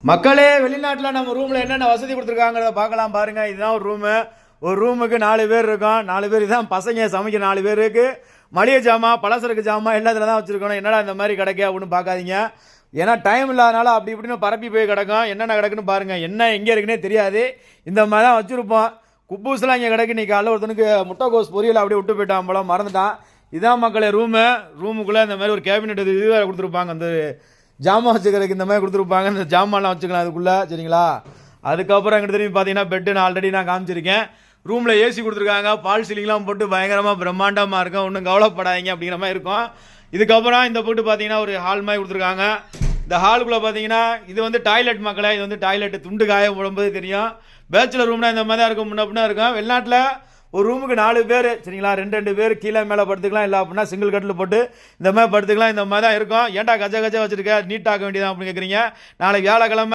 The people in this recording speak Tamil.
மக்களே வெளிநாட்டில் நம்ம ரூமில் என்னென்ன வசதி கொடுத்துருக்காங்கிறத பார்க்கலாம் பாருங்க. இதுதான் ஒரு ரூமு. ஒரு ரூமுக்கு 4 பேர் இருக்கோம். 4 பேர் இதான் பசங்க சமைக்க 4 பேருக்கு மளிகை ஜாமான் பலசரக்கு ஜாமான் எல்லாத்துல தான் வச்சுருக்கணும். என்னடா இந்த மாதிரி கிடைக்க அப்படின்னு பார்க்காதீங்க. ஏன்னா டைம் இல்லாதனால அப்படி இப்படின்னு பரப்பி போய் கிடக்கும். என்னென்ன கிடக்குன்னு பாருங்கள். என்ன எங்கே இருக்குன்னே தெரியாது. இந்த மாதிரி தான் வச்சுருப்போம். குப்பூஸ்லாம் இங்கே கிடக்கு. இன்றைக்கி காலைல ஒருத்தனுக்கு முட்டைக்கோஸ் பொரியல் அப்படியே விட்டு போயிட்டான் போல, மறந்துட்டான். இதான் மக்களே ரூமுக்குள்ளே இந்த மாதிரி ஒரு கேபினெட் இது வேறு கொடுத்துருப்பாங்க. அந்த ஜாமான் வச்சுக்கிறதுக்கு இந்த மாதிரி கொடுத்துருப்பாங்க. இந்த ஜாமான்லாம் வச்சுக்கலாம் அதுக்குள்ளே, சரிங்களா? அதுக்கப்புறம் எங்கிட்ட திரும்பி பார்த்தீங்கன்னா பெட்டு நான் ஆல்ரெடி காமிச்சிருக்கேன். ரூமில் ஏசி கொடுத்துருக்காங்க. பால் சீலிங்லாம் போட்டு பயங்கரமாக பிரம்மாண்டமாக இருக்கும். ஒன்றும் கவலைப்படாதீங்க அப்படிங்கிற மாதிரி இருக்கும். இதுக்கப்புறம் இந்த போட்டு பார்த்தீங்கன்னா ஒரு ஹால் மாதிரி கொடுத்துருக்காங்க. இந்த ஹாலுக்குள்ளே பார்த்தீங்கன்னா இது டாய்லெட் மக்களே. இது டாய்லெட் துண்டு காய போடும்போது தெரியும். பேச்சுலர் ரூம்னா இந்த மாதிரி தான் இருக்கும், முன்ன பின்னா இருக்கும். வெளிநாட்டில் ஒரு ரூமுக்கு 4 பேர், சரிங்களா? 2 பேர் கீழே மேலே படுத்துக்கலாம். இல்லை அப்படின்னா சிங்கிள் கட்டில் போட்டு இந்த மாதிரி படுத்துக்கலாம். இந்த மாதிரி தான் இருக்கும். ஏன்டா கஜ கஜ வச்சுருக்க, நீட்டாக்க வேண்டியதான் அப்படின்னு கேட்குறீங்க. நாளைக்கு வியாழக்கிழமை